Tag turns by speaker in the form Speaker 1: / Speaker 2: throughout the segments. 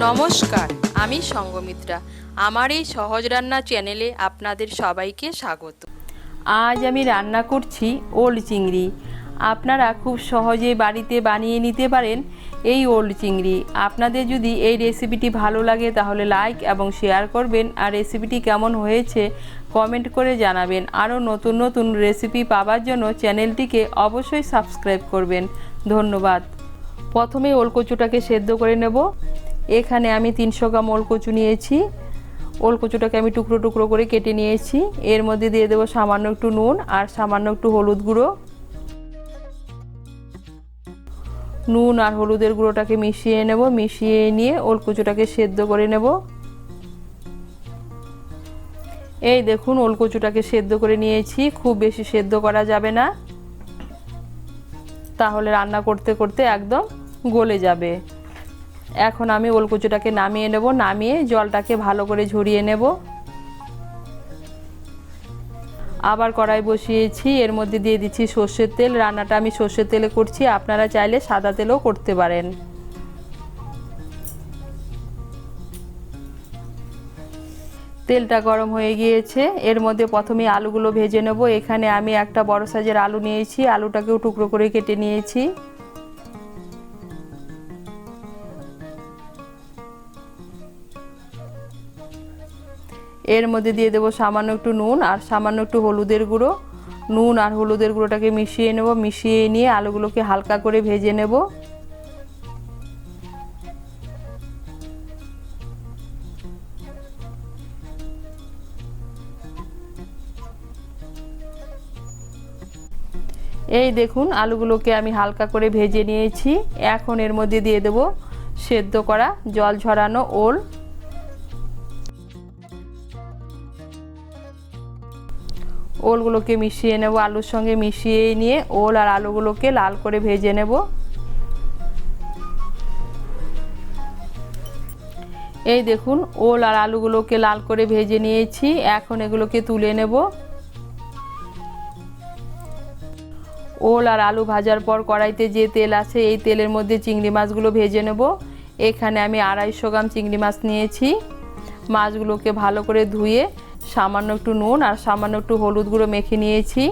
Speaker 1: নমস্কার, আমি সঙ্গমিত্রা। আমার এই সহজ রান্না চ্যানেলে আপনাদের সবাইকে স্বাগত। আজ আমি রান্না করছি ওল চিংড়ি। আপনারা খুব সহজে বাড়িতে বানিয়ে নিতে পারেন এই ওল চিংড়ি। আপনাদের যদি এই রেসিপিটি ভালো লাগে তাহলে লাইক এবং শেয়ার করবেন, আর রেসিপিটি কেমন হয়েছে কমেন্ট করে জানাবেন। আরও নতুন নতুন রেসিপি পাওয়ার জন্য চ্যানেলটিকে অবশ্যই সাবস্ক্রাইব করবেন। ধন্যবাদ। প্রথমে ওলকচুটাকে সেদ্ধ করে নেব। এখানে আমি 300 গ্রাম ওলকচু নিয়েছি। ওলকচুটাকে আমি টুকরো টুকরো করে কেটে নিয়েছি। এর মধ্যে দিয়ে দেবো সামান্য একটু নুন আর সামান্য একটু হলুদ গুঁড়ো। নুন আর হলুদের গুঁড়োটাকে মিশিয়ে নেব। মিশিয়ে নিয়ে ওলকচুটাকে সেদ্ধ করে নেব। এই দেখুন, ওলকচুটাকে সেদ্ধ করে নিয়েছি। খুব বেশি সেদ্ধ করা যাবে না, তাহলে রান্না করতে করতে একদম গলে যাবে। এখন আমি ওলকচুটাকে নামিয়ে নেব। নামিয়ে জলটাকে ভালো করে ঝরিয়ে নেব। আবার কড়াই বসিয়েছি। এর মধ্যে দিয়ে দিচ্ছি সর্ষের তেল। রান্নাটা আমি সর্ষের তেলে করছি, আপনারা চাইলে সাদা তেলেও করতে পারেন। তেলটা গরম হয়ে গিয়েছে। এর মধ্যে প্রথমে আলুগুলো ভেজে নেব। এখানে আমি একটা বড় সাইজের আলু নিয়েছি। আলুটাকেও টুকরো করে কেটে নিয়েছি। এর মধ্যে দিয়ে দেবো সামান্য একটু নুন আর সামান্য একটু হলুদের গুঁড়ো। নুন আর হলুদের গুঁড়োটাকে মিশিয়ে নেব। মিশিয়ে নিয়ে আলুগুলোকে হালকা করে ভেজে নেব। এই দেখুন, আলুগুলোকে আমি হালকা করে ভেজে নিয়েছি। এখন এর মধ্যে দিয়ে দেব সেদ্ধ করা জল ঝরানো ওল। ওলগুলোকে মিশিয়ে নেব। আলুর সঙ্গে মিশিয়ে নিয়ে ওল আর আলুগুলোকে লাল করে ভেজে নেব। এই দেখুন, ওল আর আলুগুলোকে লাল করে ভেজে নিয়েছি। এখন এগুলোকে তুলে নেব। ওল আর আলু ভাজার পর কড়াইতে যে তেল আছে এই তেলের মধ্যে চিংড়ি মাছগুলো ভেজে নেব। এখানে আমি 250 গ্রাম চিংড়ি মাছ নিয়েছি। মাছগুলোকে ভালো করে ধুয়ে সামান্য একটু নুন আর সামান্য একটু হলুদ গুঁড়ো মেখে নিয়েছি।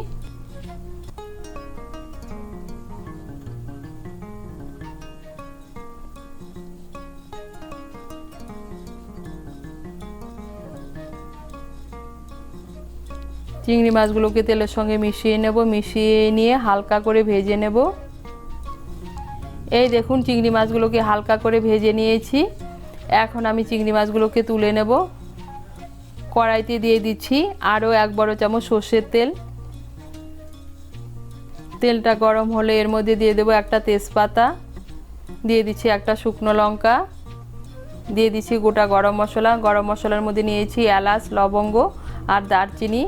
Speaker 1: চিংড়ি মাছগুলোকে তেলের সঙ্গে মিশিয়ে নেব। মিশিয়ে নিয়ে হালকা করে ভেজে নেব। এই দেখুন, চিংড়ি মাছগুলোকে হালকা করে ভেজে নিয়েছি। এখন আমি চিংড়ি মাছগুলোকে তুলে নেব। কড়াইতে দিয়ে দিচ্ছি আরও 1 বড় চামচ সর্ষের তেল। তেলটা গরম হলে এর মধ্যে দিয়ে দেবো একটা তেজপাতা, দিয়ে দিচ্ছি একটা শুকনো লঙ্কা, দিয়ে দিচ্ছি গোটা গরম মশলা। গরম মশলার মধ্যে নিয়েছি এলাচ, লবঙ্গ আর দারচিনি।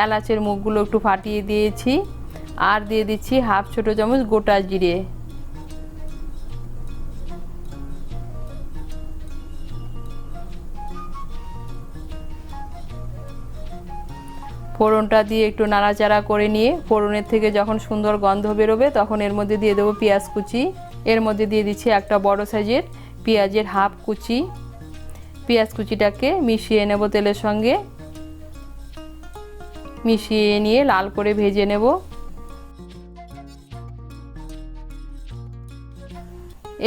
Speaker 1: এলাচের মুখগুলো একটু ফাটিয়ে দিয়েছি। আর দিয়ে দিচ্ছি হাফ ছোটো চামচ গোটা জিরে। ফোড়নটা দিয়ে একটু নাড়াচাড়া করে নিয়ে ফোড়নের থেকে যখন সুন্দর গন্ধ বেরোবে তখন এর মধ্যে দিয়ে দেবো পেঁয়াজ কুচি। এর মধ্যে দিয়ে দিচ্ছি একটা বড় সাইজের পেঁয়াজের হাফ কুচি। পেঁয়াজ কুচিটাকে মিশিয়ে নেব তেলের সঙ্গে। মিশিয়ে নিয়ে লাল করে ভেজে নেব।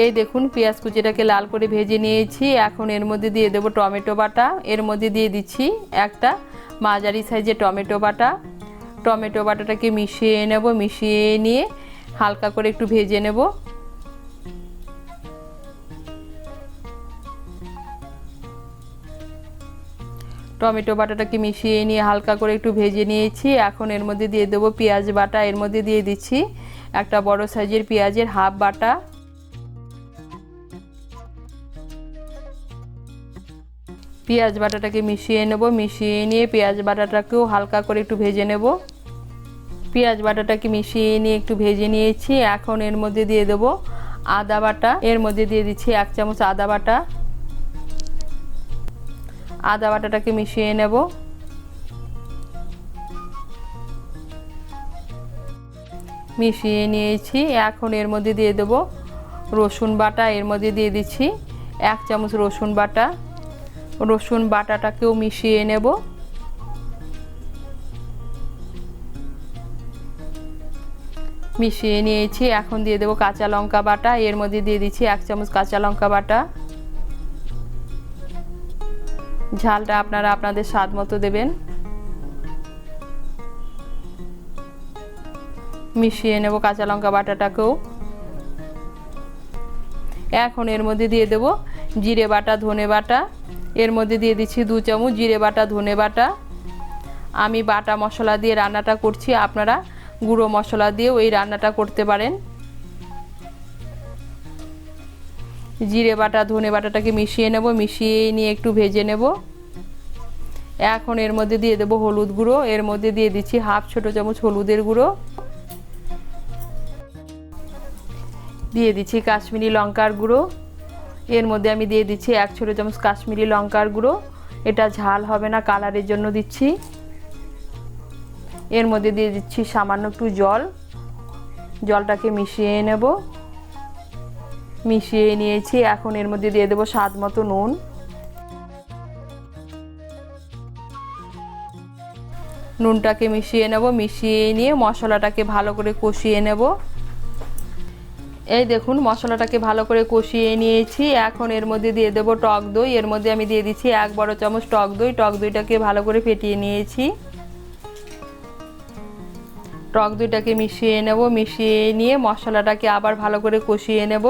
Speaker 1: এই দেখুন, পেঁয়াজ কুচিটাকে লাল করে ভেজে নিয়েছি। এখন এর মধ্যে দিয়ে দেবো টমেটো বাটা। এর মধ্যে দিয়ে দিচ্ছি একটা মাঝারি সাইজের টমেটো বাটা। টমেটো বাটাটাকে মিশিয়ে নেব। মিশিয়ে নিয়ে হালকা করে একটু ভেজে নেব। টমেটো বাটাটাকে মিশিয়ে নিয়ে হালকা করে একটু ভেজে নিয়েছি। এখন এর মধ্যে দিয়ে দেবো পেঁয়াজ বাটা। এর মধ্যে দিয়ে দিচ্ছি একটা বড় সাইজের পেঁয়াজের হাফ বাটা। পেঁয়াজ বাটাটাকে মিশিয়ে নেব। মিশিয়ে নিয়ে পেঁয়াজ বাটাটাকেও হালকা করে একটু ভেজে নেব। পেঁয়াজ বাটাটাকে মিশিয়ে নিয়ে একটু ভেজে নিয়েছি। এখন এর মধ্যে দিয়ে দেবো আদা বাটা। এর মধ্যে দিয়ে দিচ্ছি 1 চামচ আদা বাটা। আদা বাটাটাকে মিশিয়ে নেব। মিশিয়ে নিয়েছি। এখন এর মধ্যে দিয়ে দেবো রসুন বাটা। এর মধ্যে দিয়ে দিচ্ছি 1 চামচ রসুন বাটা। রসুন বাটাটাকেও মিশিয়ে নেব। মিশিয়ে নিয়েছি। এখন দিয়ে দেব কাঁচা লঙ্কা বাটা। এর মধ্যে দিয়ে দিচ্ছি 1 চামচ কাঁচা লঙ্কা বাটা। ঝালটা আপনারা আপনাদের স্বাদ মতো দেবেন। মিশিয়ে নেব কাঁচা লঙ্কা বাটাটাকেও। এখন এর মধ্যে দিয়ে দেব জিরে বাটা, ধনে বাটা। এর মধ্যে দিয়ে দিচ্ছি 2 চামচ জিরে বাটা, ধনে বাটা। আমি বাটা মশলা দিয়ে রান্নাটা করছি, আপনারা গুঁড়ো মশলা দিয়েও এই রান্নাটা করতে পারেন। জিরে বাটা, ধনে বাটাটাকে মিশিয়ে নেব। মিশিয়ে নিয়ে একটু ভেজে নেব। এখন এর মধ্যে দিয়ে দেব হলুদ গুঁড়ো। এর মধ্যে দিয়ে দিচ্ছি 1/2 ছোট চামচ হলুদের গুঁড়ো। দিয়ে দিচ্ছি কাশ্মীরি লঙ্কার গুঁড়ো। এর মধ্যে আমি দিয়ে দিচ্ছি 1 ছোট চামচ কাশ্মীরি লঙ্কার গুঁড়ো। এটা ঝাল হবে না, কালারের জন্য দিচ্ছি। এর মধ্যে দিয়ে দিচ্ছি সামান্য একটু জল। জলটাকে মিশিয়ে নেব। মিশিয়ে নিয়েছি। এখন এর মধ্যে দিয়ে দেব স্বাদ মতো নুন। নুনটাকে মিশিয়ে নেব। মিশিয়ে নিয়ে মশলাটাকে ভালো করে কষিয়ে নেব। এই দেখুন মশলাটাকে ভালো করে কষিয়ে নিয়েছি। এখন এর মধ্যে দিয়ে দেব টক দই। এর মধ্যে আমি দিয়ে দিচ্ছি 1 বড় চামচ টক দই। টক দইটাকে ভালো করে ফেটিয়ে নিয়েছি। টক দইটাকে মিশিয়ে নেব। মিশিয়ে নিয়ে মশলাটাকে আবার ভালো করে কষিয়ে নেব।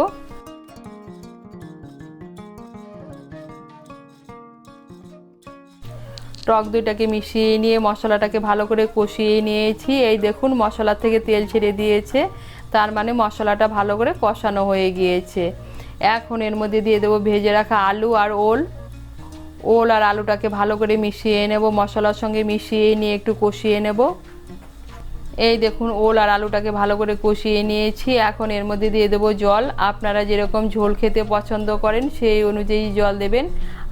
Speaker 1: টক দইটাকে মিশিয়ে নিয়ে মশলাটাকে ভালো করে কষিয়ে নিয়েছি। এই দেখুন মশলা থেকে তেল ছেড়ে দিয়েছে, তার মানে মশলাটা ভালো করে কষানো হয়ে গিয়েছে। এখন এর মধ্যে দিয়ে দেবো ভেজে রাখা আলু আর ওল। ওল আর আলুটাকে ভালো করে মিশিয়ে নেব। মশলার সঙ্গে মিশিয়ে নিয়ে একটু কষিয়ে নেব। এই দেখুন ওল আর আলুটাকে ভালো করে কষিয়ে নিয়েছি। এখন এর মধ্যে দিয়ে দেবো জল। আপনারা যেরকম ঝোল খেতে পছন্দ করেন সেই অনুযায়ী জল দেবেন।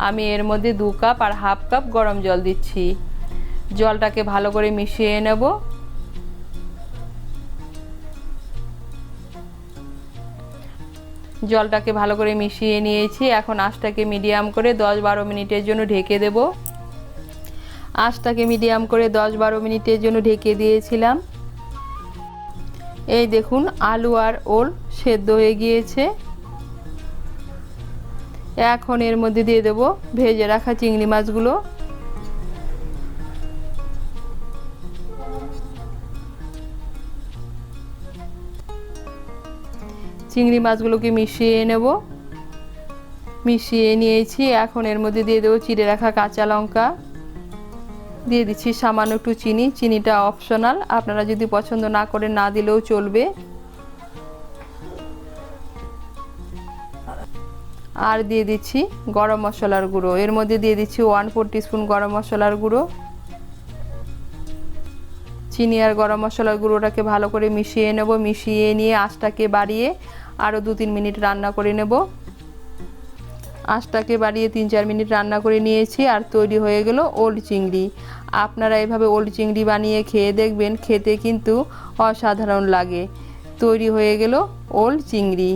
Speaker 1: আমি এর মধ্যে 2 কাপ আর 1/2 কাপ গরম জল দিচ্ছি। জলটাকে ভালো করে মিশিয়ে নেব। জলটাকে ভালো করে মিশিয়ে নিয়েছি। এখন আঁচটাকে মিডিয়াম করে 10-12 মিনিটের জন্য ঢেকে দেব। আঁচটাকে মিডিয়াম করে 10-12 মিনিটের জন্য ঢেকে দিয়েছিলাম। এই দেখুন আলু আর ওল সেদ্ধ হয়ে গিয়েছে। এখন এর মধ্যে দিয়ে দেব ভেজে রাখা চিংড়ি মাছগুলো। চিংড়ি মাছগুলোকে মিশিয়ে নেব। মিশিয়ে নিয়েছি। এখন এর মধ্যে দিয়ে দেবো চিড়ে রাখা কাঁচা লঙ্কা। দিয়ে দিচ্ছি সামান্য একটু চিনি। চিনিটা অপশনাল, আপনারা যদি পছন্দ না করেন না দিলেও চলবে। আর দিয়ে দিচ্ছি গরম মশলার গুঁড়ো। এর মধ্যে দিয়ে দিচ্ছি 1/4 টিস্পুন গরম মশলার গুঁড়ো। চিনি আর গরম মশলার গুঁড়োটাকে ভালো করে মিশিয়ে নেব। মিশিয়ে নিয়ে আঁচটাকে বাড়িয়ে আরও 2-3 মিনিট রান্না করে নেব। আঁচটাকে বাড়িয়ে 3-4 মিনিট রান্না করে নিয়েছি। আর তৈরি হয়ে গেল ওল চিংড়ি। আপনারা এভাবে ওল চিংড়ি বানিয়ে খেয়ে দেখবেন, খেতে কিন্তু অসাধারণ লাগে। তৈরি হয়ে গেল ওল চিংড়ি।